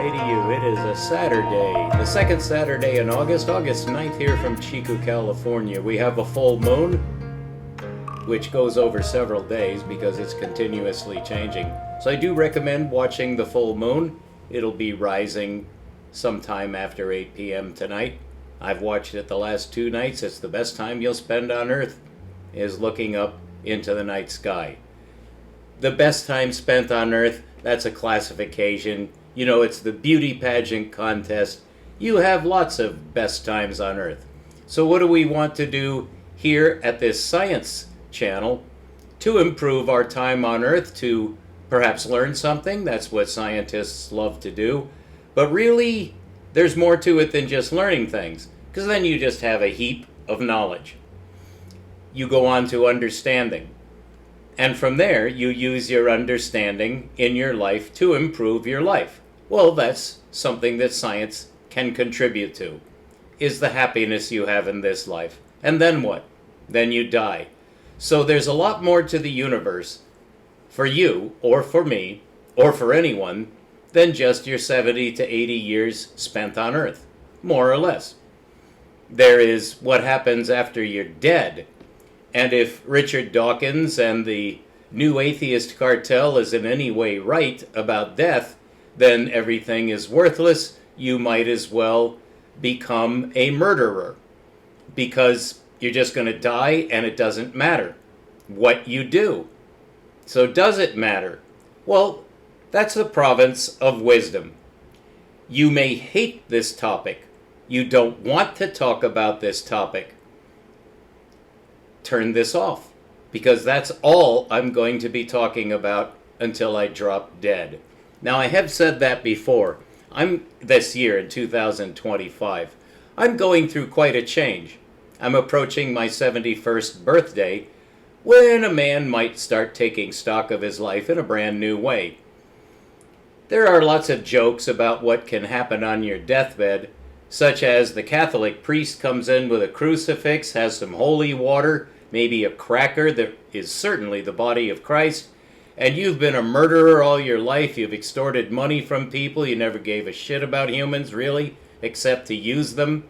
say to you, it is a Saturday, the second Saturday in August, August 9th here from Chico, California. We have a full moon, which goes over several days because it's continuously changing. So I do recommend watching the full moon. It'll be rising sometime after 8 p.m. tonight. I've watched it the last 2 nights. It's the best time you'll spend on Earth, is looking up into the night sky. The best time spent on Earth, that's a classification. You know, it's the beauty pageant contest. You have lots of best times on Earth. So what do we want to do here at this science channel to improve our time on Earth, to perhaps learn something? That's what scientists love to do. But really, there's more to it than just learning things, because then you just have a heap of knowledge. You go on to understanding. And from there, you use your understanding in your life to improve your life. Well, that's something that science can contribute to, is the happiness you have in this life. And then what? Then you die. So there's a lot more to the universe for you, or for me, or for anyone, than just your 70 to 80 years spent on Earth, more or less. There is what happens after you're dead. And if Richard Dawkins and the New Atheist Cartel is in any way right about death, then everything is worthless. You might as well become a murderer, because you're just going to die and it doesn't matter what you do. So does it matter? Well, that's the province of wisdom. You may hate this topic. You don't want to talk about this topic. Turn this off, because that's all I'm going to be talking about until I drop dead. Now, I have said that before. This year in 2025, I'm going through quite a change. I'm approaching my 71st birthday, when a man might start taking stock of his life in a brand new way. There are lots of jokes about what can happen on your deathbed, such as the Catholic priest comes in with a crucifix, has some holy water, maybe a cracker that is certainly the body of Christ, and you've been a murderer all your life. You've extorted money from people. You never gave a shit about humans, really, except to use them.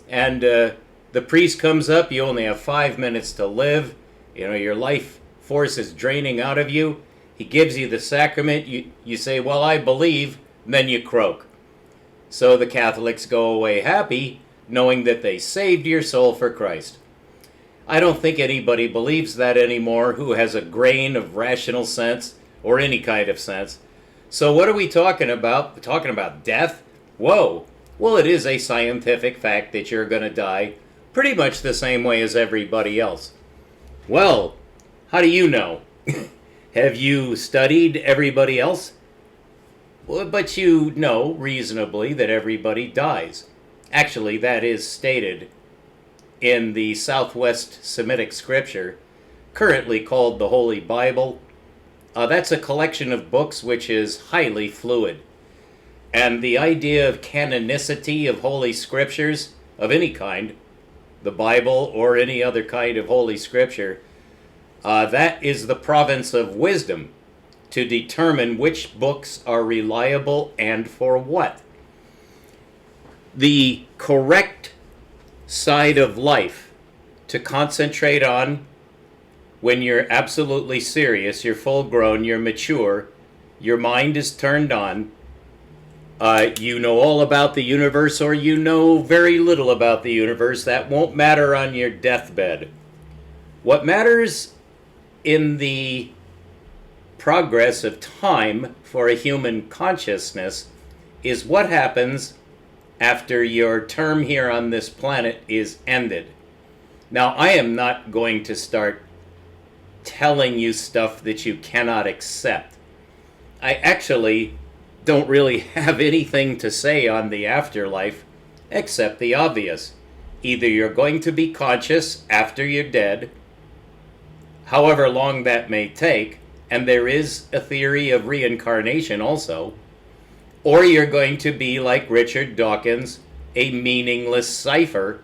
And the priest comes up. You only have 5 minutes to live. You know, your life force is draining out of you. He gives you the sacrament. You say, well, I believe, and then you croak. So the Catholics go away happy, knowing that they saved your soul for Christ. I don't think anybody believes that anymore who has a grain of rational sense, or any kind of sense. So what are we talking about? We're talking about death? Whoa. Well, it is a scientific fact that you're going to die pretty much the same way as everybody else. Well, how do you know? Have you studied everybody else? Well, but you know reasonably that everybody dies. Actually, that is stated in the Southwest Semitic scripture, currently called the Holy Bible. That's a collection of books which is highly fluid. And the idea of canonicity of holy scriptures of any kind, the Bible or any other kind of holy scripture, that is the province of wisdom, to determine which books are reliable and for what. The correct side of life to concentrate on when you're absolutely serious, you're full grown, you're mature, your mind is turned on, you know all about the universe, or you know very little about the universe, that won't matter on your deathbed. What matters in the progress of time for a human consciousness is what happens after your term here on this planet is ended. Now, I am not going to start telling you stuff that you cannot accept. I actually don't really have anything to say on the afterlife except the obvious. Either you're going to be conscious after you're dead, however long that may take, and there is a theory of reincarnation also, or you're going to be like Richard Dawkins, a meaningless cipher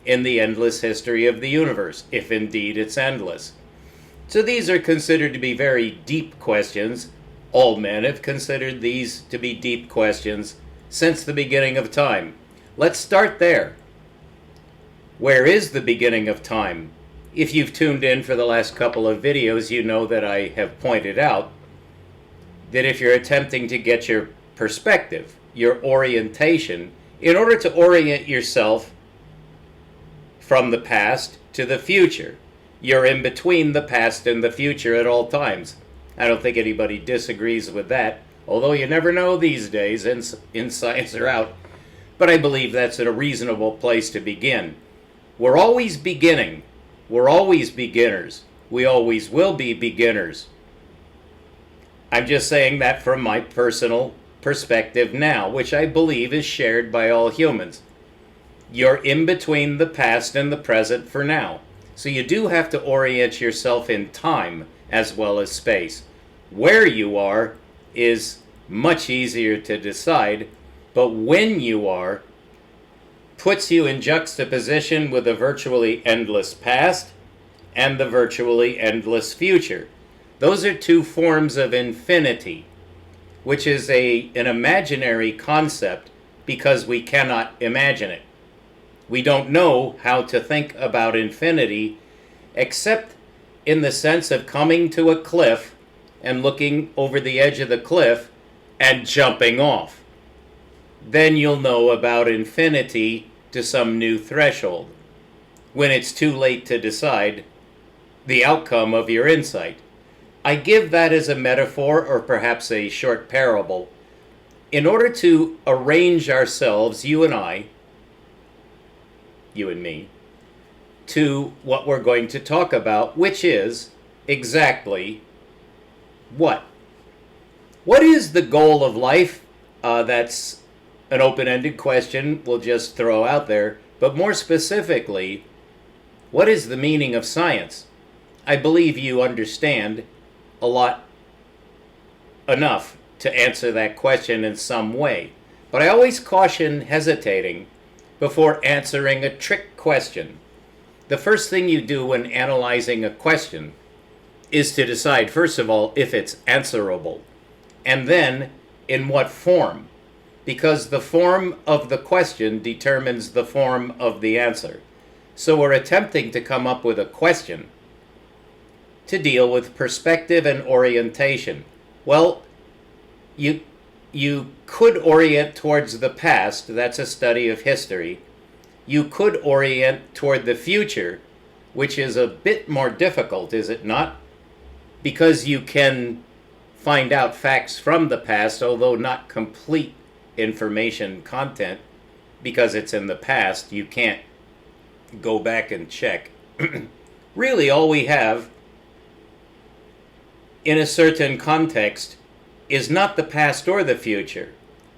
in the endless history of the universe, if indeed it's endless. So these are considered to be very deep questions, All men have considered these to be deep questions since the beginning of time. Let's start there. Where is the beginning of time? If you've tuned in for the last couple of videos, you know that I have pointed out that if you're attempting to get your perspective, your orientation, in order to orient yourself from the past to the future, you're in between the past and the future at all times. I don't think anybody disagrees with that, although you never know these days, in science or out. But I believe that's a reasonable place to begin. We're always beginning. We're always beginners. We always will be beginners. I'm just saying that from my personal perspective now, which I believe is shared by all humans. You're in between the past and the present for now. So you do have to orient yourself in time as well as space. Where you are is much easier to decide, but when you are puts you in juxtaposition with the virtually endless past and the virtually endless future. Those are two forms of infinity, which is an imaginary concept because we cannot imagine it. We don't know how to think about infinity except in the sense of coming to a cliff and looking over the edge of the cliff and jumping off. Then you'll know about infinity to some new threshold, when it's too late to decide the outcome of your insight. I give that as a metaphor or perhaps a short parable. In order to arrange ourselves, you and I, you and me, to what we're going to talk about, which is exactly what? What is the goal of life? That's an open-ended question we'll just throw out there. But more specifically, what is the meaning of science? I believe you understand a lot enough to answer that question in some way. But I always caution hesitating before answering a trick question. The first thing you do when analyzing a question is to decide, first of all, if it's answerable, and then in what form, because the form of the question determines the form of the answer. So we're attempting to come up with a question to deal with perspective and orientation. Well, you could orient towards the past, that's a study of history. You could orient toward the future, which is a bit more difficult, is it not? Because you can find out facts from the past, although not complete information content, because it's in the past. You can't go back and check. Really, all we have in a certain context is not the past or the future.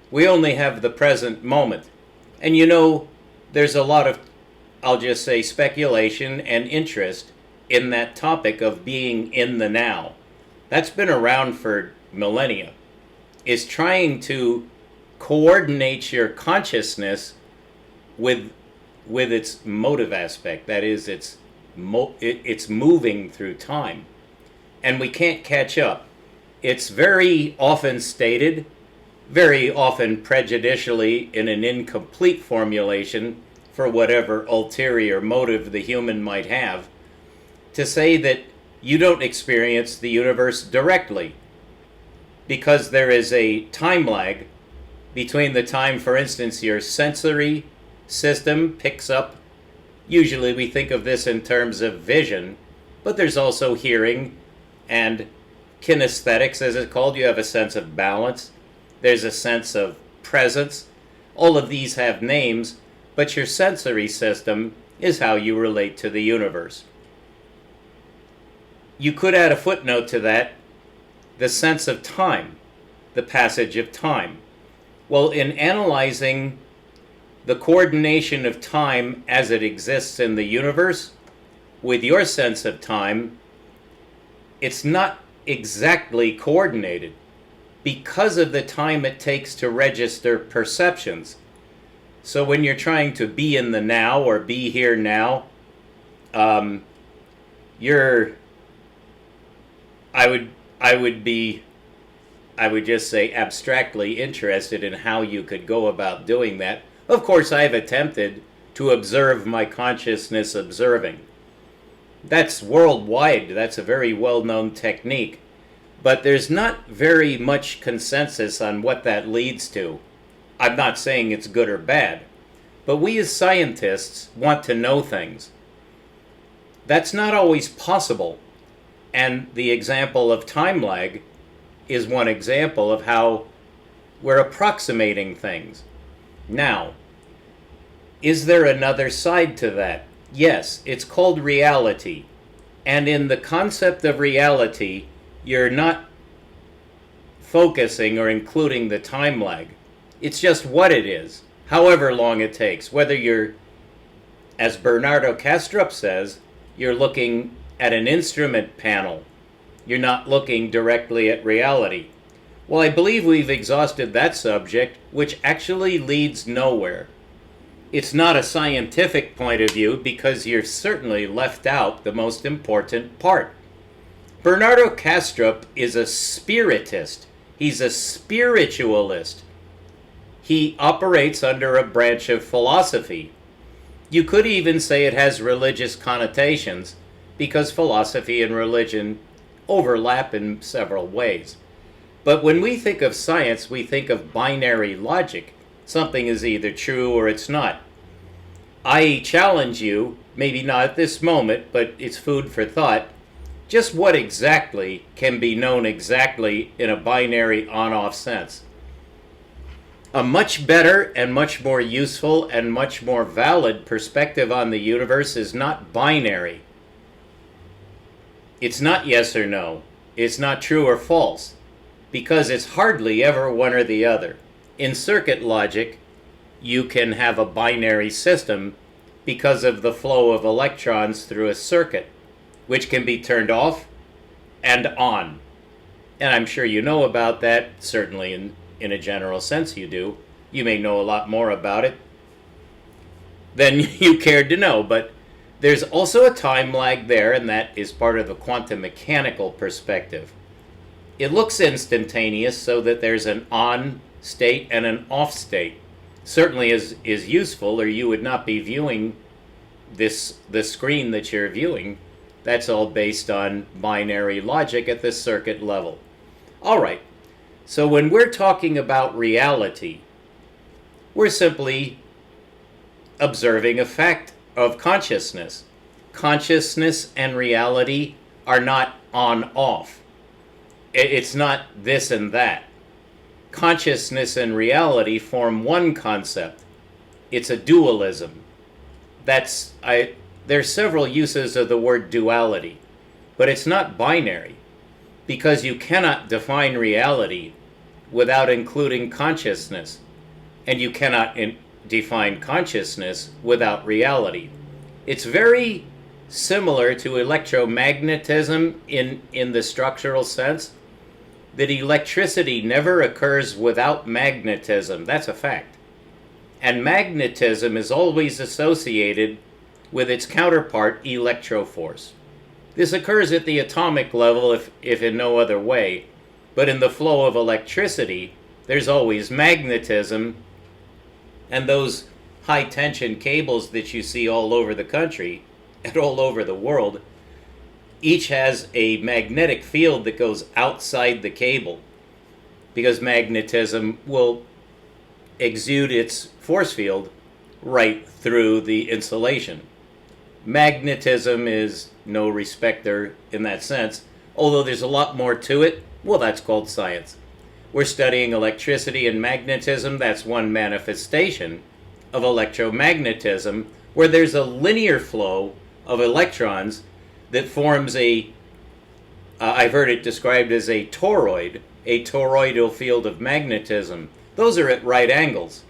We only have the present moment. And you know, there's a lot of, I'll just say, speculation and interest in that topic of being in the now. That's been around for millennia, is trying to coordinate your consciousness with its motive aspect. That is, it's moving through time. And we can't catch up. It's very often stated, very often prejudicially in an incomplete formulation for whatever ulterior motive the human might have, to say that you don't experience the universe directly because there is a time lag between the time, for instance, your sensory system picks up. Usually we think of this in terms of vision, but there's also hearing and kinesthetics, as it's called. You have a sense of balance. There's a sense of presence. All of these have names, but your sensory system is how you relate to the universe. You could add a footnote to that, the sense of time, the passage of time. Well, in analyzing the coordination of time as it exists in the universe, with your sense of time, it's not exactly coordinated because of the time it takes to register perceptions. So when you're trying to be in the now or be here now, I would be I would just say abstractly interested in how you could go about doing that. Of course, I've attempted to observe my consciousness observing. That's worldwide. That's a very well-known technique. But there's not very much consensus on what that leads to. I'm not saying it's good or bad, but we as scientists want to know things. That's not always possible. And the example of time lag is one example of how we're approximating things. Now, is there another side to that? Yes, it's called reality. And in the concept of reality, you're not focusing or including the time lag. It's just what it is, however long it takes. Whether you're, as Bernardo Kastrup says, you're looking at an instrument panel. You're not looking directly at reality. Well, I believe we've exhausted that subject, which actually leads nowhere. It's not a scientific point of view because you're certainly left out the most important part. Bernardo Kastrup is a spiritist. He's a spiritualist. He operates under a branch of philosophy. You could even say it has religious connotations because philosophy and religion overlap in several ways. But when we think of science, we think of binary logic. Something is either true or it's not. I challenge you, maybe not at this moment, but it's food for thought, just what exactly can be known exactly in a binary on-off sense. A much better and much more useful and much more valid perspective on the universe is not binary. It's not yes or no. It's not true or false, because it's hardly ever one or the other. In circuit logic, you can have a binary system because of the flow of electrons through a circuit, which can be turned off and on. And I'm sure you know about that, certainly in a general sense you do. You may know a lot more about it than you cared to know, but there's also a time lag there, and that is part of the quantum mechanical perspective. It looks instantaneous so that there's an on state and an off state. Certainly is useful, or you would not be viewing the screen that you're viewing. That's all based on binary logic at the circuit level. All right, so when we're talking about reality, we're simply observing a fact of consciousness. Consciousness and reality are not on-off. It's not this and that. Consciousness and reality form one concept. It's a dualism. There's several uses of the word duality, but it's not binary, because you cannot define reality without including consciousness, and you cannot define consciousness without reality. It's very similar to electromagnetism in the structural sense, that electricity never occurs without magnetism. That's a fact. And magnetism is always associated with its counterpart, electroforce. This occurs at the atomic level, if in no other way, but in the flow of electricity, there's always magnetism, and those high-tension cables that you see all over the country and all over the world, each has a magnetic field that goes outside the cable, because magnetism will exude its force field right through the insulation. Magnetism is no respecter in that sense, although there's a lot more to it. Well, that's called science. We're studying electricity and magnetism. That's one manifestation of electromagnetism, where there's a linear flow of electrons that forms I've heard it described as a toroidal field of magnetism. Those are at right angles.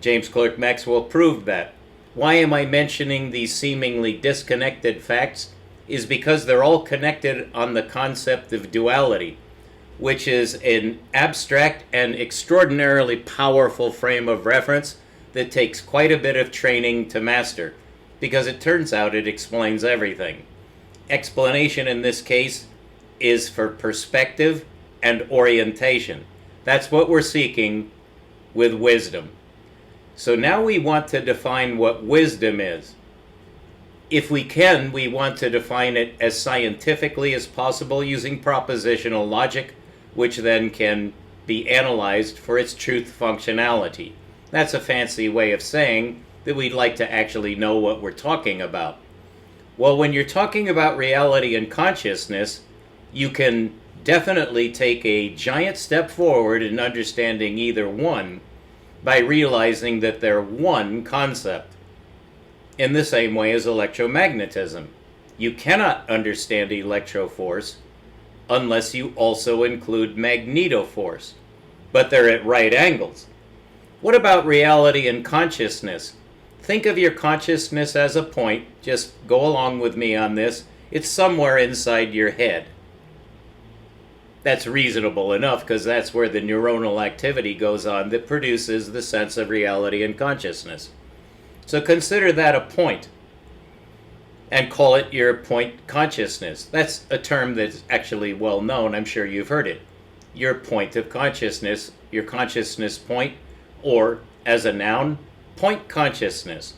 James Clerk Maxwell proved that. Why am I mentioning these seemingly disconnected facts? Is because they're all connected on the concept of duality, which is an abstract and extraordinarily powerful frame of reference that takes quite a bit of training to master, because it turns out it explains everything. Explanation in this case is for perspective and orientation. That's what we're seeking with wisdom. So now we want to define what wisdom is. If we can, we want to define it as scientifically as possible using propositional logic, which then can be analyzed for its truth functionality. That's a fancy way of saying that we'd like to actually know what we're talking about. Well, when you're talking about reality and consciousness, you can definitely take a giant step forward in understanding either one by realizing that they're one concept. In the same way as electromagnetism. You cannot understand electroforce unless you also include magnetoforce, but they're at right angles. What about reality and consciousness? Think of your consciousness as a point. Just go along with me on this. It's somewhere inside your head. That's reasonable enough because that's where the neuronal activity goes on that produces the sense of reality and consciousness. So consider that a point and call it your point consciousness. That's a term that's actually well known. I'm sure you've heard it. Your point of consciousness, your consciousness point, or as a noun, point consciousness.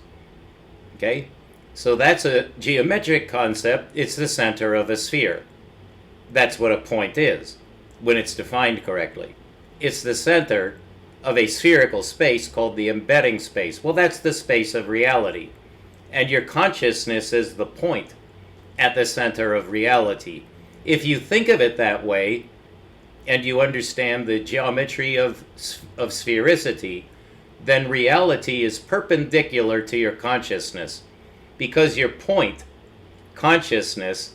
Okay? So that's a geometric concept. It's the center of a sphere. That's what a point is when it's defined correctly. It's the center of a spherical space called the embedding space. Well, that's the space of reality. And your consciousness is the point at the center of reality. If you think of it that way, and you understand the geometry of sphericity, then reality is perpendicular to your consciousness. Because your point, consciousness,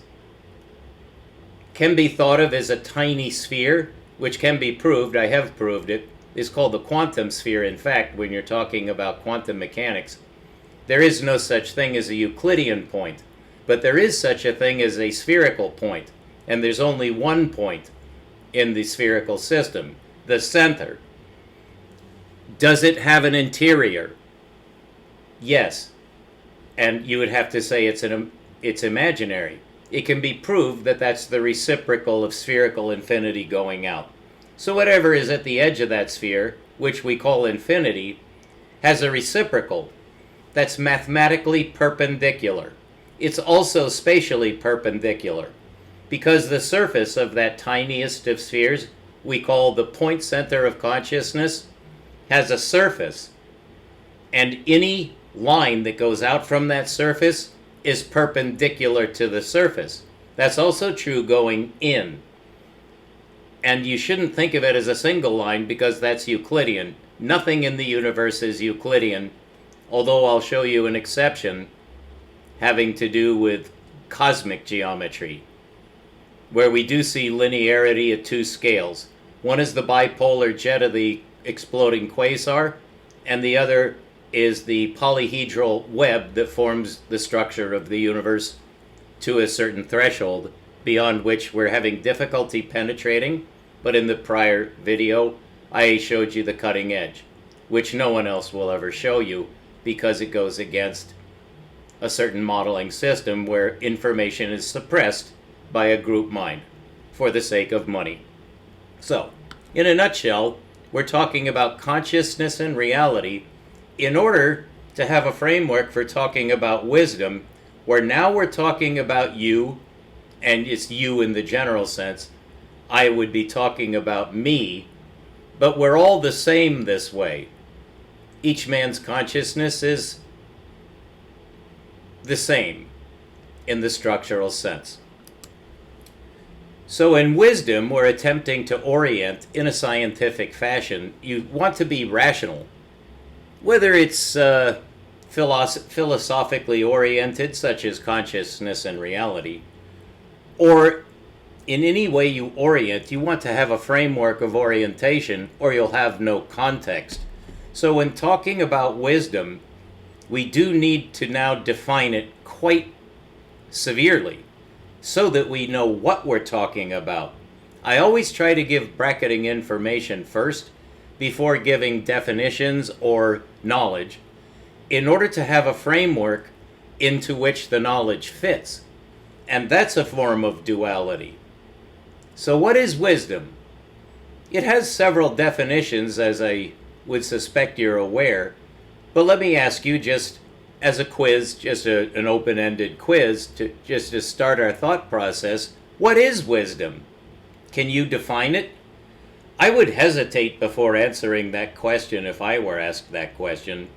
can be thought of as a tiny sphere, which can be proved, I have proved it, is called the quantum sphere. In fact, when you're talking about quantum mechanics, there is no such thing as a Euclidean point, but there is such a thing as a spherical point, and there's only one point in the spherical system, the center. Does it have an interior? Yes, and you would have to say it's imaginary. It can be proved that that's the reciprocal of spherical infinity going out. So whatever is at the edge of that sphere, which we call infinity, has a reciprocal that's mathematically perpendicular. It's also spatially perpendicular, because the surface of that tiniest of spheres, we call the point center of consciousness, has a surface, and any line that goes out from that surface is perpendicular to the surface. That's also true going in. And you shouldn't think of it as a single line because that's Euclidean. Nothing in the universe is Euclidean, although I'll show you an exception having to do with cosmic geometry, where we do see linearity at two scales. One is the bipolar jet of the exploding quasar, and the other is the polyhedral web that forms the structure of the universe to a certain threshold, beyond which we're having difficulty penetrating. But in the prior video, I showed you the cutting edge, which no one else will ever show you because it goes against a certain modeling system where information is suppressed by a group mind for the sake of money. So, in a nutshell, we're talking about consciousness and reality in order to have a framework for talking about wisdom, where now we're talking about you, and it's you in the general sense. I would be talking about me, but we're all the same this way. Each man's consciousness is the same in the structural sense. So in wisdom, we're attempting to orient in a scientific fashion. You want to be rational. Whether it's philosophically oriented, such as consciousness and reality, or in any way you orient, you want to have a framework of orientation, or you'll have no context. So when talking about wisdom, we do need to now define it quite severely so that we know what we're talking about. I always try to give bracketing information first before giving definitions or knowledge, in order to have a framework into which the knowledge fits. And that's a form of duality. So what is wisdom? It has several definitions, as I would suspect you're aware, but let me ask you, just as a quiz, just an open-ended quiz, to start our thought process, what is wisdom? Can you define it? I would hesitate before answering that question if I were asked that question.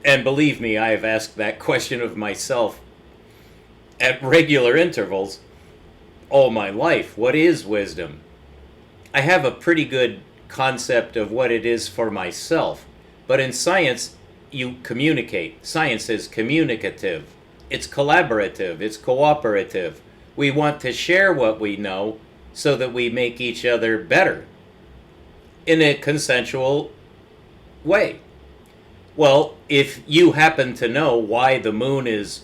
And believe me, I have asked that question of myself at regular intervals all my life. What is wisdom? I have a pretty good concept of what it is for myself, but in science, you communicate. Science is communicative. It's collaborative. It's cooperative. We want to share what we know so that we make each other better in a consensual way. Well, if you happen to know why the moon is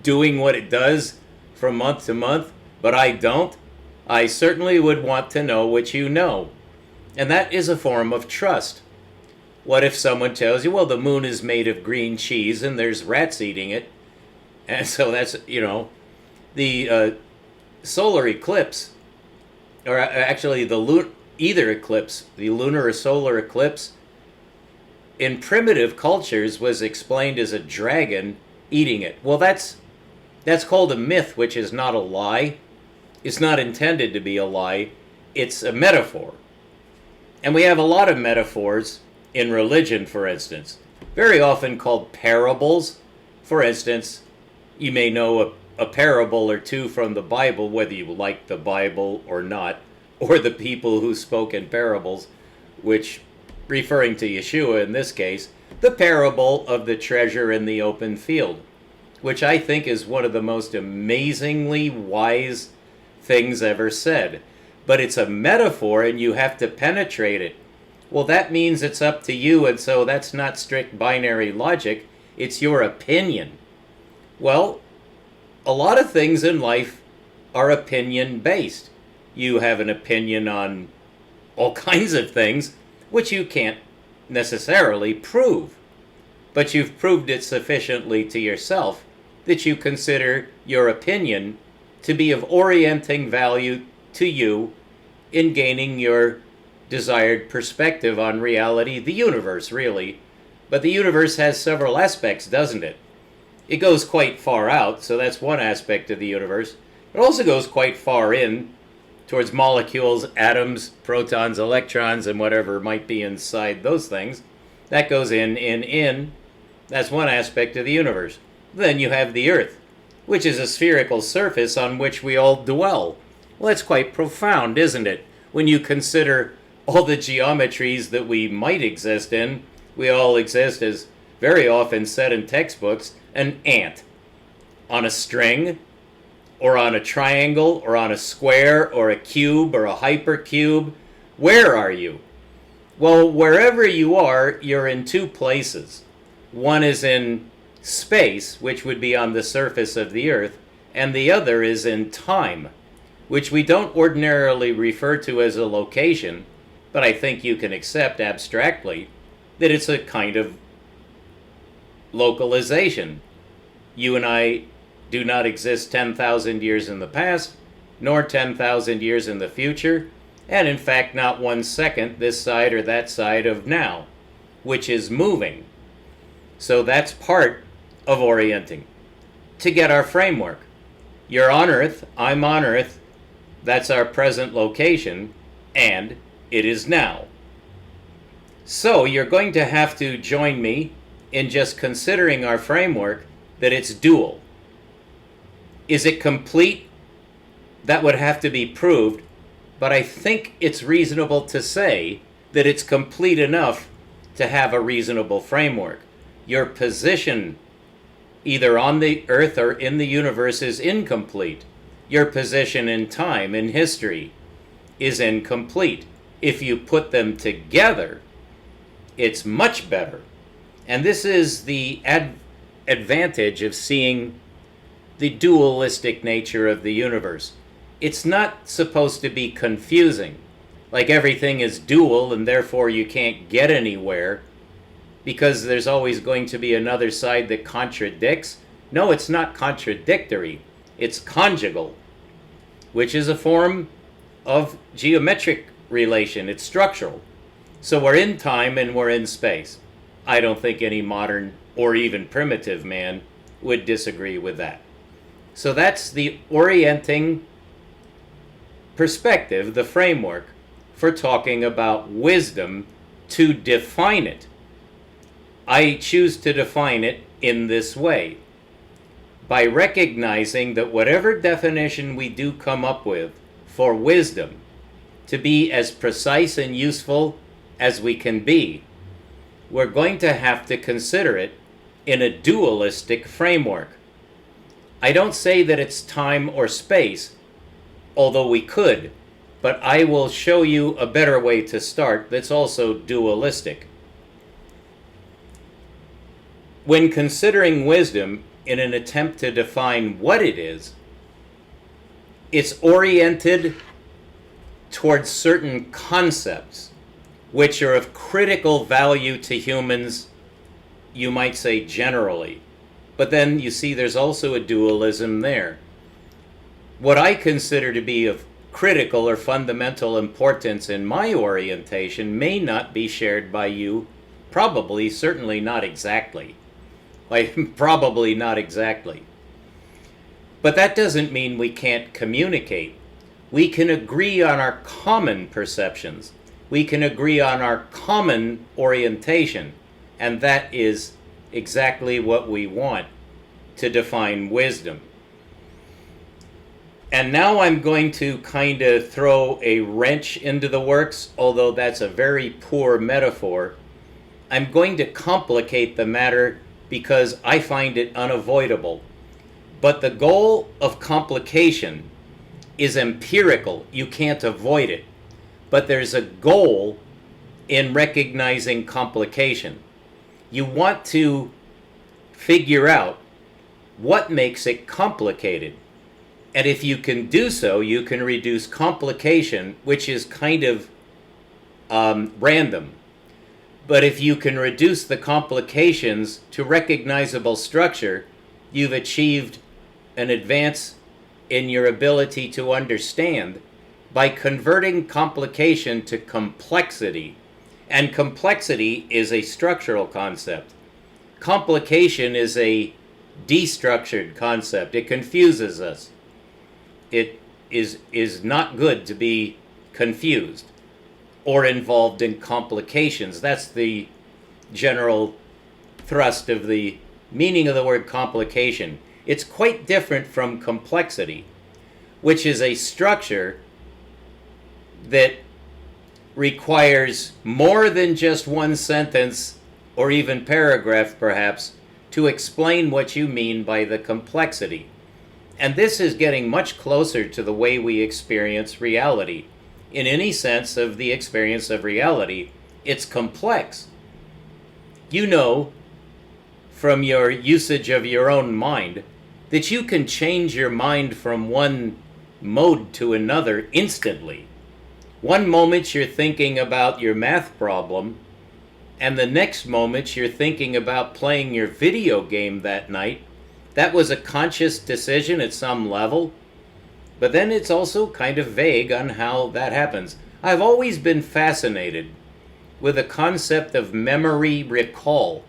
doing what it does from month to month, but I don't, I certainly would want to know what you know. And that is a form of trust. What if someone tells you, well, the moon is made of green cheese and there's rats eating it? And so that's, the solar eclipse, or actually either eclipse, the lunar or solar eclipse, in primitive cultures was explained as a dragon eating it. Well, that's called a myth, which is not a lie. It's not intended to be a lie. It's a metaphor. And we have a lot of metaphors in religion, for instance, very often called parables. For instance, you may know a parable or two from the Bible, whether you like the Bible or not, or the people who spoke in parables, which, referring to Yeshua in this case, the parable of the treasure in the open field, which I think is one of the most amazingly wise things ever said. But it's a metaphor and you have to penetrate it. Well, that means it's up to you, and so that's not strict binary logic. It's your opinion. Well, a lot of things in life are opinion-based. You have an opinion on all kinds of things, which you can't necessarily prove. But you've proved it sufficiently to yourself that you consider your opinion to be of orienting value to you in gaining your desired perspective on reality, the universe, really. But the universe has several aspects, doesn't it? It goes quite far out, so that's one aspect of the universe. It also goes quite far in, towards molecules, atoms, protons, electrons, and whatever might be inside those things. That goes in. That's one aspect of the universe. Then you have the Earth, which is a spherical surface on which we all dwell. Well, that's quite profound, isn't it? When you consider all the geometries that we might exist in, we all exist, as very often said in textbooks, an ant on a string, or on a triangle, or on a square, or a cube, or a hypercube. Where are you? Well, wherever you are, you're in two places. One is in space, which would be on the surface of the Earth, and the other is in time, which we don't ordinarily refer to as a location, but I think you can accept abstractly that it's a kind of localization. You and I do not exist 10,000 years in the past, nor 10,000 years in the future, and in fact not 1 second this side or that side of now, which is moving. So that's part of orienting, to get our framework. You're on Earth, I'm on Earth, that's our present location, and it is now. So you're going to have to join me in just considering our framework that it's dual. Is it complete? That would have to be proved, but I think it's reasonable to say that it's complete enough to have a reasonable framework. Your position, either on the Earth or in the universe, is incomplete. Your position in time, in history, is incomplete. If you put them together, it's much better. And this is the advantage of seeing the dualistic nature of the universe. It's not supposed to be confusing, like everything is dual and therefore you can't get anywhere because there's always going to be another side that contradicts. No, it's not contradictory. It's conjugal, which is a form of geometric relation. It's structural. So we're in time and we're in space. I don't think any modern or even primitive man would disagree with that. So that's the orienting perspective, the framework for talking about wisdom, to define it. I choose to define it in this way, by recognizing that whatever definition we do come up with for wisdom, to be as precise and useful as we can be, we're going to have to consider it in a dualistic framework. I don't say that it's time or space, although we could, but I will show you a better way to start that's also dualistic. When considering wisdom in an attempt to define what it is, it's oriented towards certain concepts which are of critical value to humans, you might say generally. But then you see there's also a dualism there. What I consider to be of critical or fundamental importance in my orientation may not be shared by you, probably, certainly not exactly. Probably not exactly. But that doesn't mean we can't communicate. We can agree on our common perceptions. We can agree on our common orientation. And that is exactly what we want to define wisdom. And now I'm going to kind of throw a wrench into the works, although that's a very poor metaphor. I'm going to complicate the matter because I find it unavoidable. But the goal of complication is empirical. You can't avoid it. But there's a goal in recognizing complication. You want to figure out what makes it complicated. And if you can do so, you can reduce complication, which is kind of random. But if you can reduce the complications to recognizable structure, you've achieved an advance in your ability to understand by converting complication to complexity. And complexity is a structural concept. Complication is a destructured concept. It confuses us. It is not good to be confused or involved in complications. That's the general thrust of the meaning of the word complication. It's quite different from complexity, which is a structure that requires more than just one sentence or even paragraph, perhaps, to explain what you mean by the complexity. And this is getting much closer to the way we experience reality. In any sense of the experience of reality, it's complex. You know, from your usage of your own mind, that you can change your mind from one mode to another instantly. One moment you're thinking about your math problem, and the next moment you're thinking about playing your video game that night. That was a conscious decision at some level, but then it's also kind of vague on how that happens. I've always been fascinated with the concept of memory recall.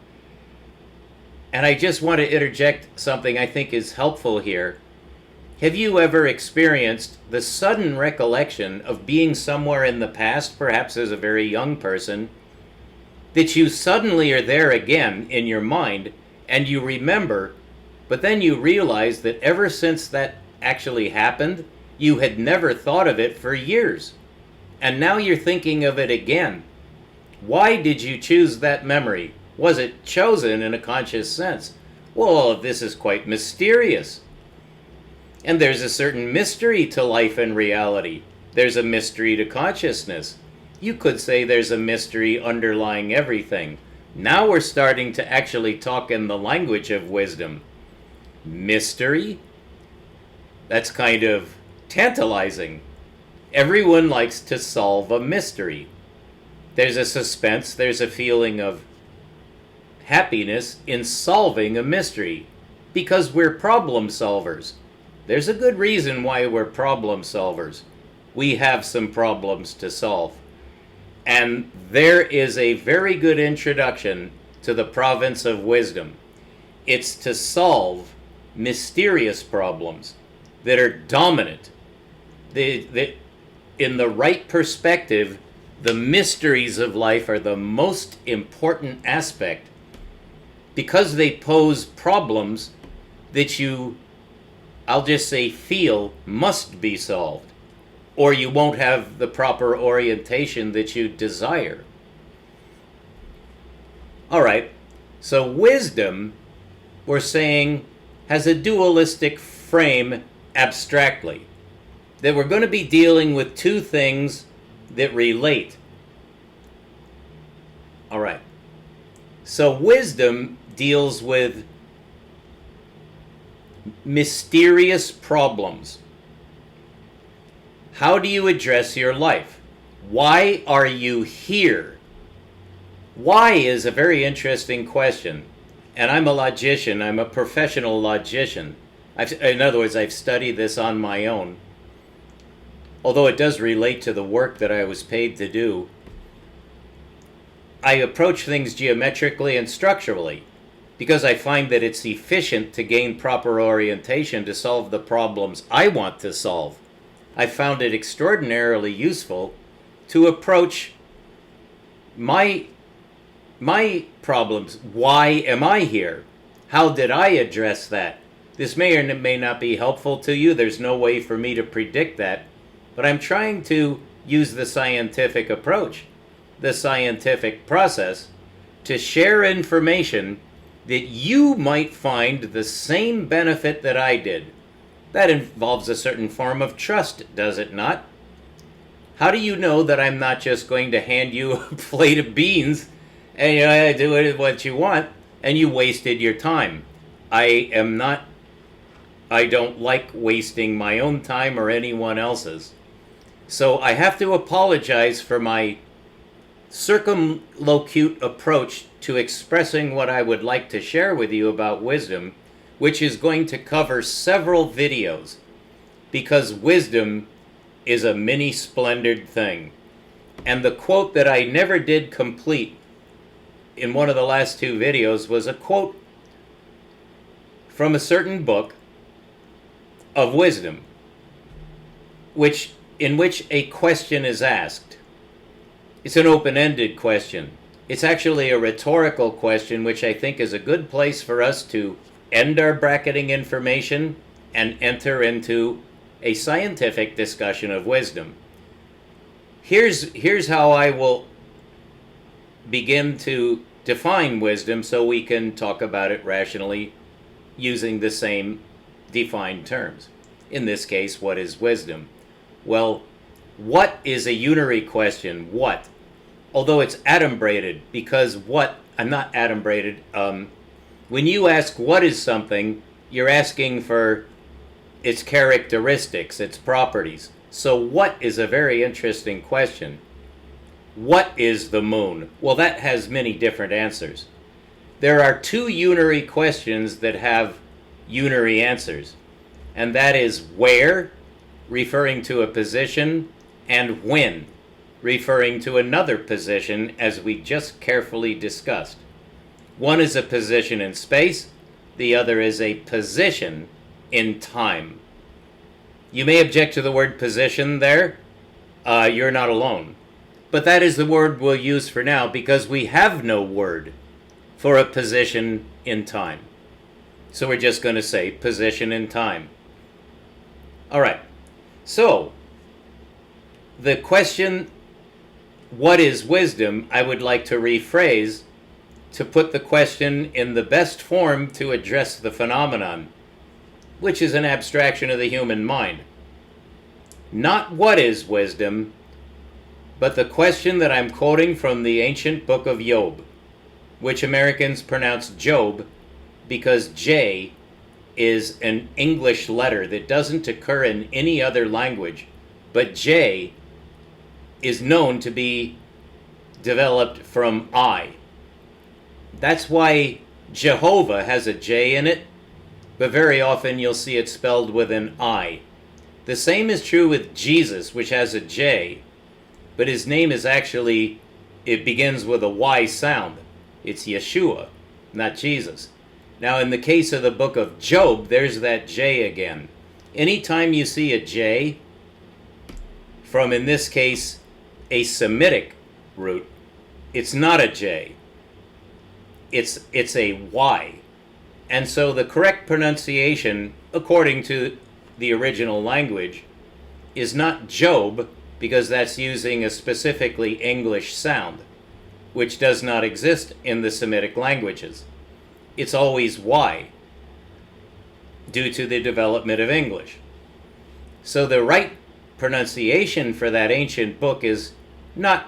And I just want to interject something I think is helpful here. Have you ever experienced the sudden recollection of being somewhere in the past, perhaps as a very young person, that you suddenly are there again in your mind and you remember, but then you realize that ever since that actually happened, you had never thought of it for years. And now you're thinking of it again. Why did you choose that memory? Was it chosen in a conscious sense? Well, this is quite mysterious. And there's a certain mystery to life and reality. There's a mystery to consciousness. You could say there's a mystery underlying everything. Now we're starting to actually talk in the language of wisdom. Mystery? That's kind of tantalizing. Everyone likes to solve a mystery. There's a suspense, there's a feeling of happiness in solving a mystery, because we're problem solvers. There's a good reason why we're problem solvers. we have some problems to solve. And there is a very good introduction to the province of wisdom. It's to solve mysterious problems that are dominant. In the right perspective, the mysteries of life are the most important aspect because they pose problems that you, I'll just say, feel must be solved, or you won't have the proper orientation that you desire. All right, so wisdom, we're saying, has a dualistic frame abstractly. That we're going to be dealing with two things that relate. All right, so wisdom deals with mysterious problems. How do you address your life? Why are you here? Why is a very interesting question. And I'm a logician. I'm a professional logician. In other words, I've studied this on my own. Although it does relate to the work that I was paid to do. I approach things geometrically and structurally because I find that it's efficient to gain proper orientation to solve the problems I want to solve. I found it extraordinarily useful to approach my problems. Why am I here? How did I address that? This may or may not be helpful to you. There's no way for me to predict that. But I'm trying to use the scientific approach, the scientific process, to share information that you might find the same benefit that I did. That involves a certain form of trust, does it not? How do you know that I'm not just going to hand you a plate of beans and do what you want and you wasted your time? I don't like wasting my own time or anyone else's. So I have to apologize for my circumlocute approach to expressing what I would like to share with you about wisdom, which is going to cover several videos, because wisdom is a mini splendid thing. And the quote that I never did complete in one of the last two videos was a quote from a certain book of wisdom, in which a question is asked. It's an open-ended question. It's actually a rhetorical question, which I think is a good place for us to end our bracketing information and enter into a scientific discussion of wisdom. Here's how I will begin to define wisdom so we can talk about it rationally using the same defined terms. In this case, what is wisdom? Well, what is a unary question? What? Although it's adumbrated, because I'm not adumbrated. When you ask what is something, you're asking for its characteristics, its properties. So what is a very interesting question. What is the moon? Well, that has many different answers. There are two unary questions that have unary answers, and that is where, referring to a position, and when, referring to another position, as we just carefully discussed. One is a position in space, the other is a position in time. You may object to the word position there. You're not alone. But that is the word we'll use for now because we have no word for a position in time. So we're just going to say position in time. All right. So the question, what is wisdom, I would like to rephrase to put the question in the best form to address the phenomenon, which is an abstraction of the human mind. Not what is wisdom, but the question that I'm quoting from the ancient book of Job, which Americans pronounce Job because J is an English letter that doesn't occur in any other language, but J is known to be developed from I. That's why Jehovah has a J in it, but very often you'll see it spelled with an I. The same is true with Jesus, which has a J, but his name is actually, it begins with a Y sound. It's Yeshua, not Jesus. Now, in the case of the book of Job, there's that J again. Anytime you see a J from, in this case, a Semitic root, it's not a J. It's a Y. And so the correct pronunciation, according to the original language, is not Job, because that's using a specifically English sound, which does not exist in the Semitic languages. It's always Y, due to the development of English. So the right pronunciation for that ancient book is not,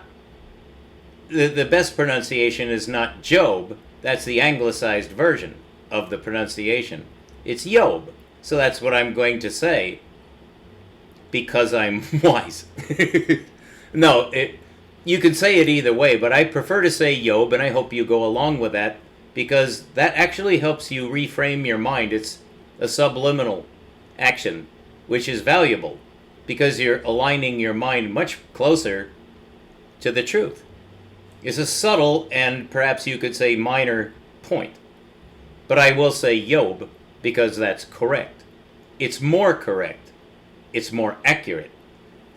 the best pronunciation is not Job, that's the anglicized version of the pronunciation. It's Job. So that's what I'm going to say, because I'm wise. No, you can say it either way, but I prefer to say Job, and I hope you go along with that, because that actually helps you reframe your mind. It's a subliminal action, which is valuable, because you're aligning your mind much closer to the truth. It's a subtle and perhaps you could say minor point. But I will say Job, because that's correct. It's more correct. It's more accurate.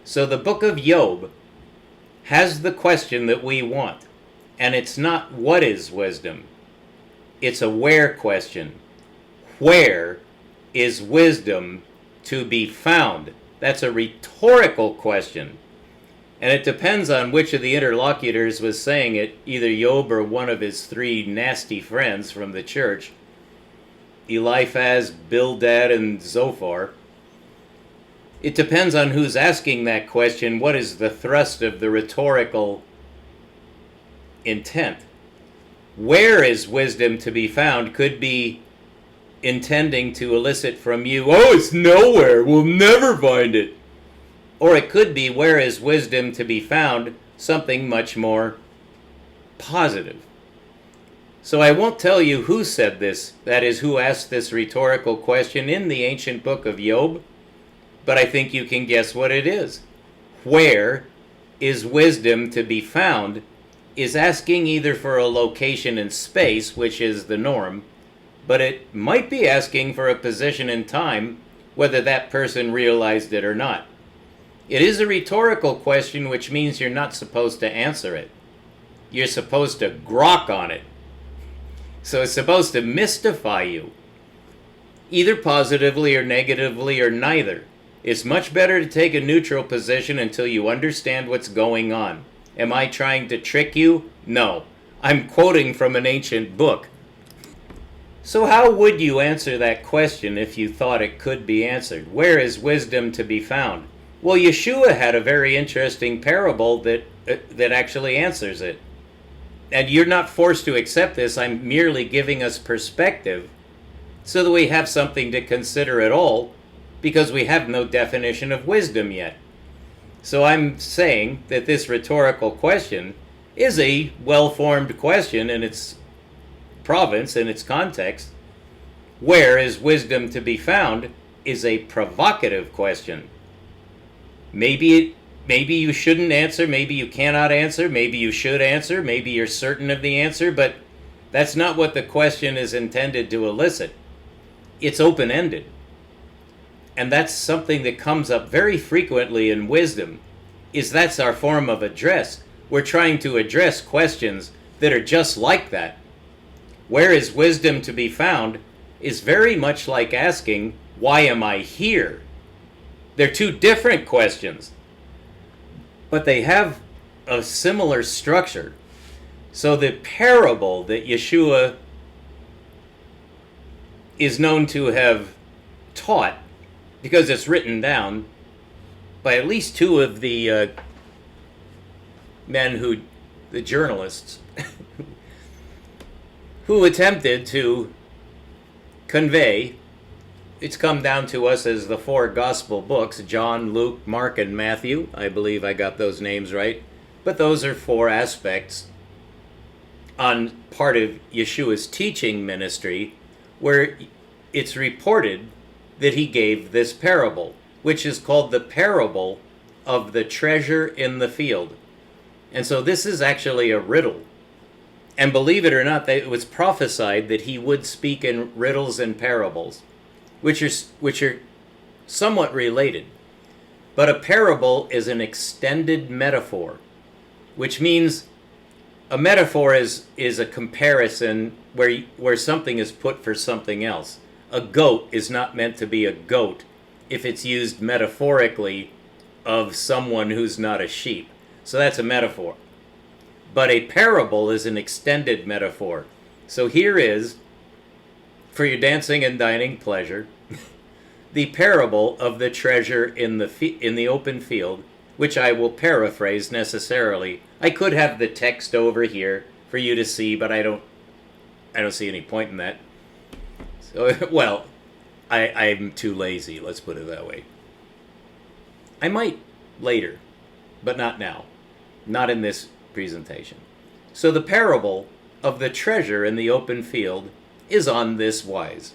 So the book of Job has the question that we want. And it's not what is wisdom. It's a where question. Where is wisdom to be found? That's a rhetorical question. And it depends on which of the interlocutors was saying it, either Job or one of his three nasty friends from the church, Eliphaz, Bildad, and Zophar. It depends on who's asking that question, what is the thrust of the rhetorical intent. Where is wisdom to be found could be intending to elicit from you, oh, it's nowhere, we'll never find it. Or it could be, where is wisdom to be found, something much more positive. So I won't tell you who said this, that is, who asked this rhetorical question in the ancient book of Job, but I think you can guess what it is. Where is wisdom to be found is asking either for a location in space, which is the norm, but it might be asking for a position in time, whether that person realized it or not. It is a rhetorical question, which means you're not supposed to answer it. You're supposed to grok on it. So it's supposed to mystify you, either positively or negatively or neither. It's much better to take a neutral position until you understand what's going on. Am I trying to trick you? No. I'm quoting from an ancient book. So how would you answer that question if you thought it could be answered? Where is wisdom to be found? Well, Yeshua had a very interesting parable that actually answers it. And you're not forced to accept this. I'm merely giving us perspective so that we have something to consider at all, because we have no definition of wisdom yet. So I'm saying that this rhetorical question is a well-formed question in its province, in its context. Where is wisdom to be found is a provocative question. Maybe you shouldn't answer, maybe you cannot answer, maybe you should answer, maybe you're certain of the answer, but that's not what the question is intended to elicit. It's open-ended. And that's something that comes up very frequently in wisdom, is that's our form of address. We're trying to address questions that are just like that. Where is wisdom to be found is very much like asking, why am I here? They're two different questions, but they have a similar structure. So the parable that Yeshua is known to have taught, because it's written down by at least two of the the journalists, who attempted to convey, it's come down to us as the four gospel books, John, Luke, Mark, and Matthew. I believe I got those names right. But those are four aspects on part of Yeshua's teaching ministry where it's reported that he gave this parable. which is called the parable of the treasure in the field. And so this is actually a riddle. And believe it or not, it was prophesied that he would speak in riddles and parables, which are somewhat related. But a parable is an extended metaphor, which means a metaphor is a comparison where something is put for something else. A goat is not meant to be a goat if it's used metaphorically of someone who's not a sheep. So that's a metaphor. But a parable is an extended metaphor. So here is, for your dancing and dining pleasure, the parable of the treasure in the open field, which I will paraphrase necessarily. I could have the text over here for you to see, but I don't see any point in that. So, well, I'm too lazy, let's put it that way. I might later, but not now. Not in this presentation. So the parable of the treasure in the open field is on this wise.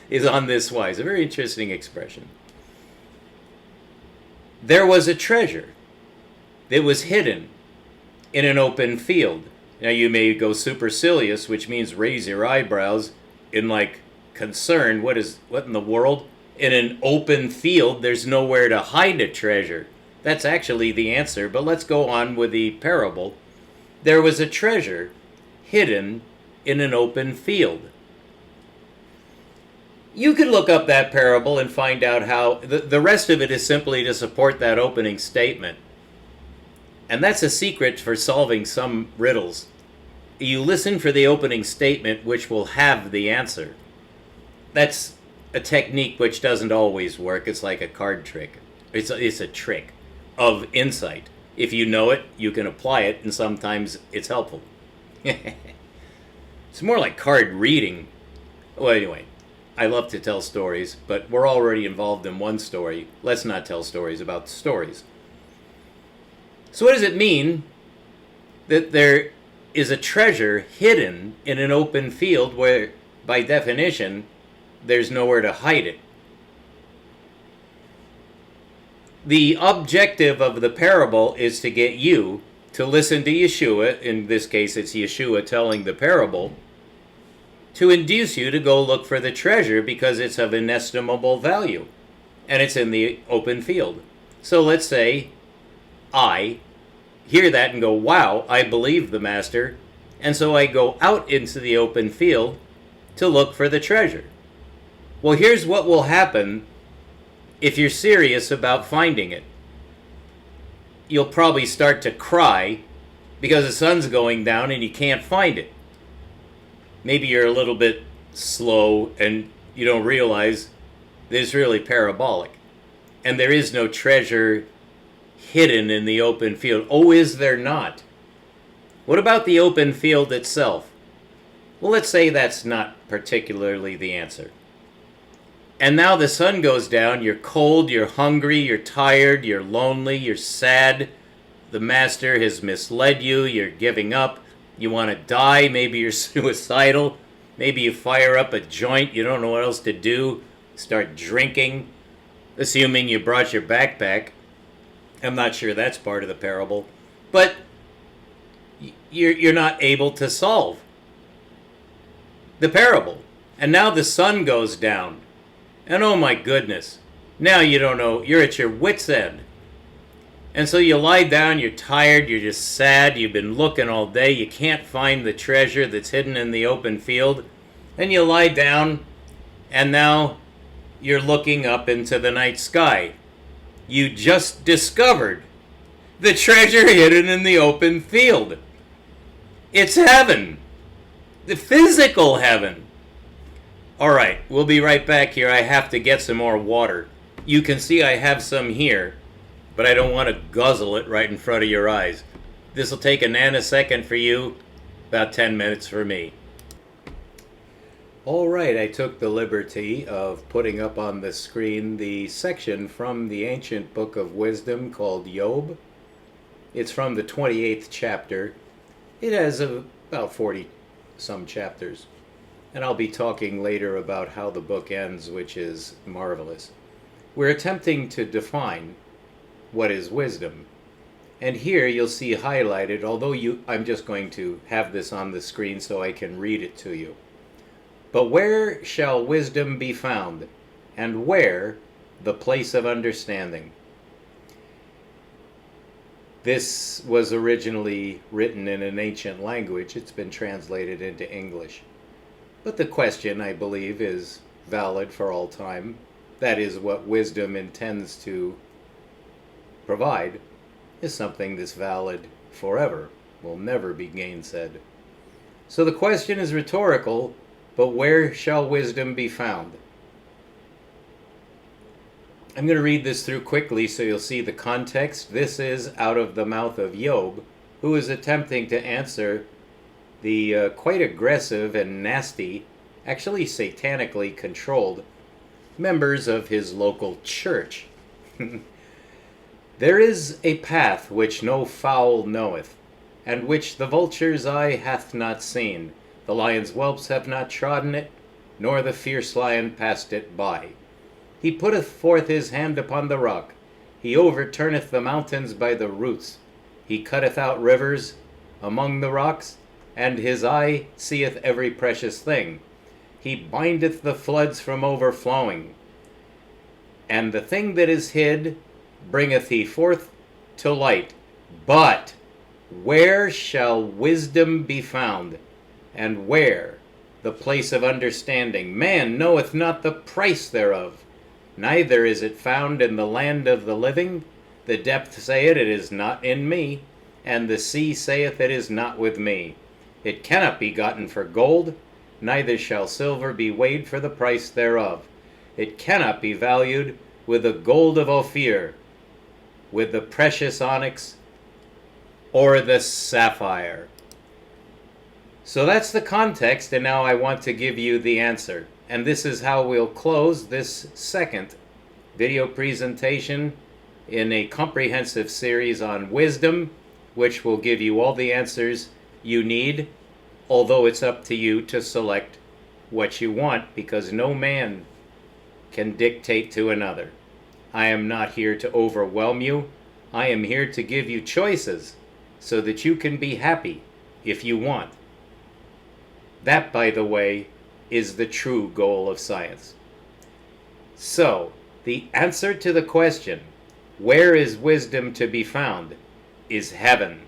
Is on this wise. A very interesting expression. There was a treasure that was hidden in an open field. Now you may go supercilious, which means raise your eyebrows in like concern. What in the world? In an open field, there's nowhere to hide a treasure. That's actually the answer, but let's go on with the parable. There was a treasure hidden in an open field. You could look up that parable and find out how the rest of it is simply to support that opening statement. And that's a secret for solving some riddles. You listen for the opening statement, which will have the answer. That's a technique which doesn't always work. It's like a card trick. It's a trick of insight. If you know it, you can apply it, and sometimes it's helpful. It's more like card reading. Well, anyway, I love to tell stories, but we're already involved in one story. Let's not tell stories about stories. So what does it mean that there is a treasure hidden in an open field where, by definition, there's nowhere to hide it? The objective of the parable is to get you to listen to Yeshua, in this case it's Yeshua telling the parable, to induce you to go look for the treasure because it's of inestimable value, and it's in the open field. So let's say I hear that and go, wow, I believe the Master, and so I go out into the open field to look for the treasure. Well, here's what will happen if you're serious about finding it. You'll probably start to cry because the sun's going down and you can't find it. Maybe you're a little bit slow and you don't realize that it's really parabolic. And there is no treasure hidden in the open field. Oh, is there not? What about the open field itself? Well, let's say that's not particularly the answer. And now the sun goes down, you're cold, you're hungry, you're tired, you're lonely, you're sad. The Master has misled you, you're giving up, you want to die, maybe you're suicidal, maybe you fire up a joint, you don't know what else to do, start drinking, assuming you brought your backpack. I'm not sure that's part of the parable, but you're not able to solve the parable. And now the sun goes down. And oh my goodness, now you don't know, you're at your wit's end. And so you lie down, you're tired, you're just sad, you've been looking all day, you can't find the treasure that's hidden in the open field. Then you lie down, and now you're looking up into the night sky. You just discovered the treasure hidden in the open field. It's heaven. The physical heaven. All right, we'll be right back here. I have to get some more water. You can see I have some here, but I don't want to guzzle it right in front of your eyes. This will take a nanosecond for you, about 10 minutes for me. All right, I took the liberty of putting up on the screen the section from the ancient book of wisdom called Job. It's from the 28th chapter. It has about 40 some chapters. And I'll be talking later about how the book ends, which is marvelous. We're attempting to define what is wisdom. And here you'll see highlighted, although I'm just going to have this on the screen so I can read it to you. But where shall wisdom be found? And where the place of understanding? This was originally written in an ancient language. It's been translated into English. But the question, I believe, is valid for all time. That is, what wisdom intends to provide is something that's valid forever, will never be gainsaid. So the question is rhetorical, but where shall wisdom be found? I'm going to read this through quickly so you'll see the context. This is out of the mouth of Job, who is attempting to answer the quite aggressive and nasty, actually satanically controlled members of his local church. There is a path which no fowl knoweth, and which the vulture's eye hath not seen. The lion's whelps have not trodden it, nor the fierce lion passed it by. He putteth forth his hand upon the rock. He overturneth the mountains by the roots. He cutteth out rivers among the rocks, and his eye seeth every precious thing. He bindeth the floods from overflowing. And the thing that is hid bringeth he forth to light. But where shall wisdom be found? And where the place of understanding? Man knoweth not the price thereof. Neither is it found in the land of the living. The depth saith, it is not in me, and the sea saith, it is not with me. It cannot be gotten for gold, neither shall silver be weighed for the price thereof. It cannot be valued with the gold of Ophir, with the precious onyx, or the sapphire. So that's the context, and now I want to give you the answer. And this is how we'll close this second video presentation in a comprehensive series on wisdom, which will give you all the answers you need, although it's up to you to select what you want, because no man can dictate to another. I am not here to overwhelm you. I am here to give you choices so that you can be happy if you want. That, by the way, is the true goal of science. So, the answer to the question, where is wisdom to be found, is heaven.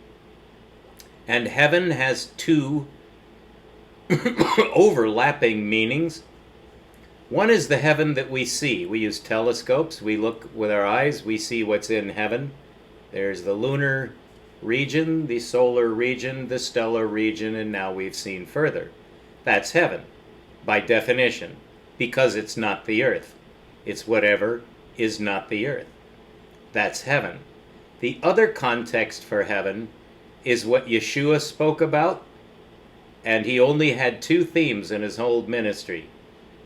And heaven has two overlapping meanings. One is the heaven that we see. We use telescopes, we look with our eyes, we see what's in heaven. There's the lunar region, the solar region, the stellar region, and now we've seen further. That's heaven, by definition, because it's not the earth. It's whatever is not the earth. That's heaven. The other context for heaven is what Yeshua spoke about, and he only had two themes in his whole ministry.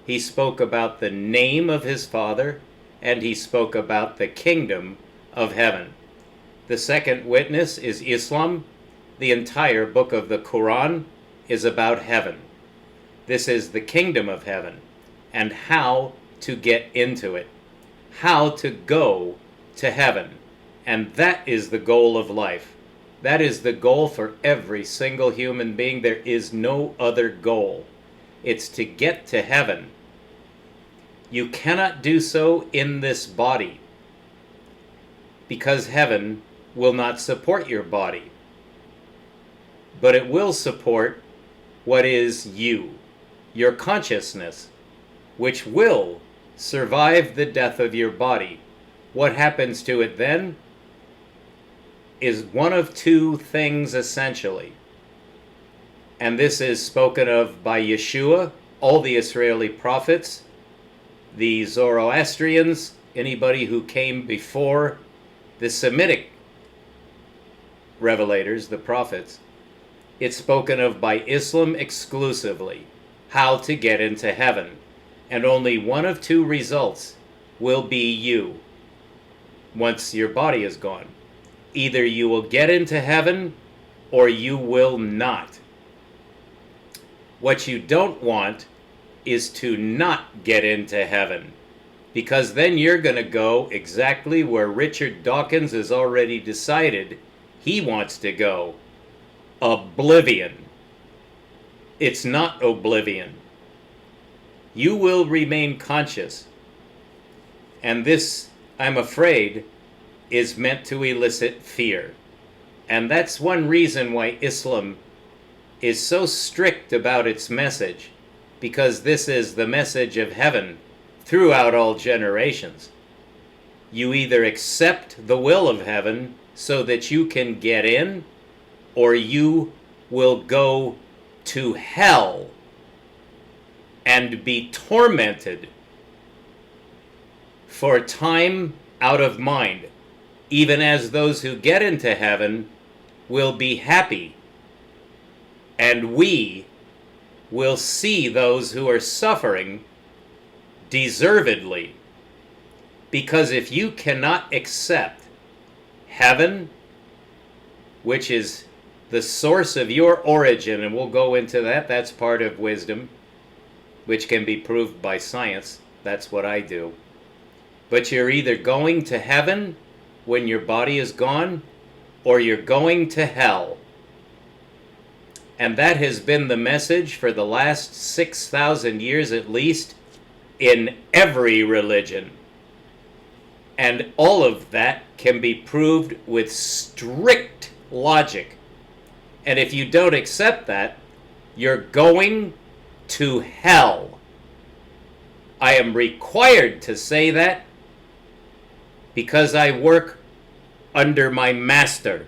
He spoke about the name of his Father, and he spoke about the kingdom of heaven. The second witness is Islam. The entire book of the Quran is about heaven. This is the kingdom of heaven, and how to get into it, how to go to heaven. And that is the goal of life. That is the goal for every single human being. There is no other goal. It's to get to heaven. You cannot do so in this body, because heaven will not support your body, but it will support what is you, your consciousness, which will survive the death of your body. What happens to it then is one of two things essentially. And this is spoken of by Yeshua, all the Israeli prophets, the Zoroastrians, anybody who came before the Semitic revelators, the prophets. It's spoken of by Islam exclusively, how to get into heaven. And only one of two results will be you once your body is gone. Either you will get into heaven or you will not. What you don't want is to not get into heaven, because then you're going to go exactly where Richard Dawkins has already decided he wants to go. Oblivion. It's not oblivion. You will remain conscious. And this, I'm afraid, is meant to elicit fear. And that's one reason why Islam is so strict about its message, because this is the message of heaven throughout all generations. You either accept the will of heaven so that you can get in, or you will go to hell and be tormented for time out of mind, even as those who get into heaven will be happy, and we will see those who are suffering deservedly. Because if you cannot accept heaven, which is the source of your origin, and we'll go into that, that's part of wisdom, which can be proved by science. That's what I do. But you're either going to heaven when your body is gone, or you're going to hell. And that has been the message for the last 6,000 years at least in every religion. And all of that can be proved with strict logic. And if you don't accept that, you're going to hell. I am required to say that because I work under my master.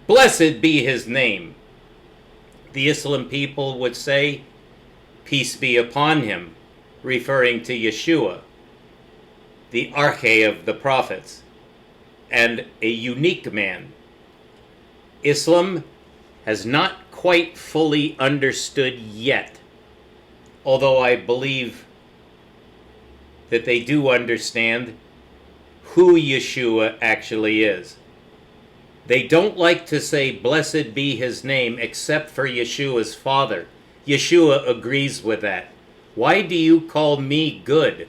Blessed be his name. The Islam people would say, peace be upon him, referring to Yeshua, the arche of the prophets, and a unique man. Islam has not quite fully understood yet, although I believe that they do understand who Yeshua actually is. They don't like to say, blessed be his name, except for Yeshua's father. Yeshua agrees with that. Why do you call me good?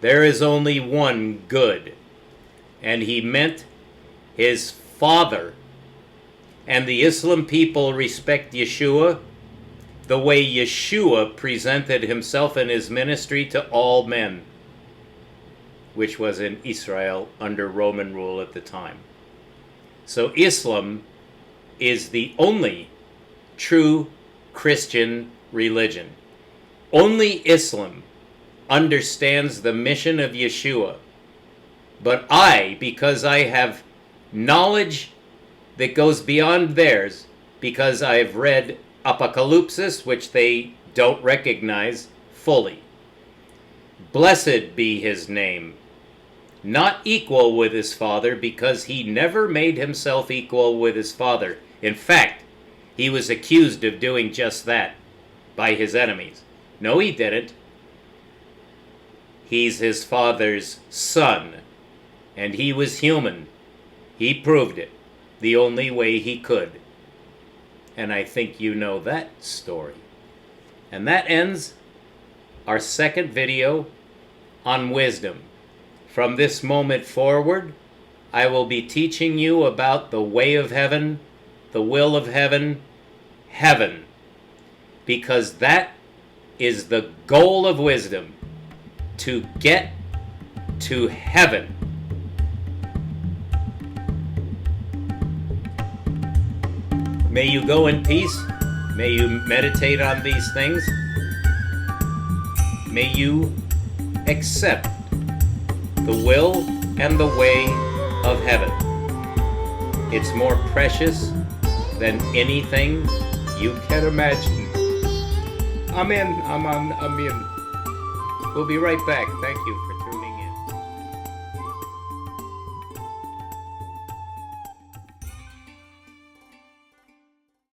There is only one good. And he meant his father. And the Islam people respect Yeshua the way Yeshua presented himself in his ministry to all men, which was in Israel under Roman rule at the time. So Islam is the only true Christian religion. Only Islam understands the mission of Yeshua. But I, because I have knowledge that goes beyond theirs, because I've read Apocalypse, which they don't recognize fully. Blessed be his name. Not equal with his father, because he never made himself equal with his father. In fact, he was accused of doing just that by his enemies. No, he didn't. He's his father's son, and he was human. He proved it the only way he could. And I think you know that story. And that ends our second video on wisdom. From this moment forward, I will be teaching you about the way of heaven, the will of heaven, heaven. Because that is the goal of wisdom, to get to heaven. May you go in peace. May you meditate on these things. May you accept the will and the way of heaven. It's more precious than anything you can imagine. Amen. Amen. Amen. We'll be right back. Thank you for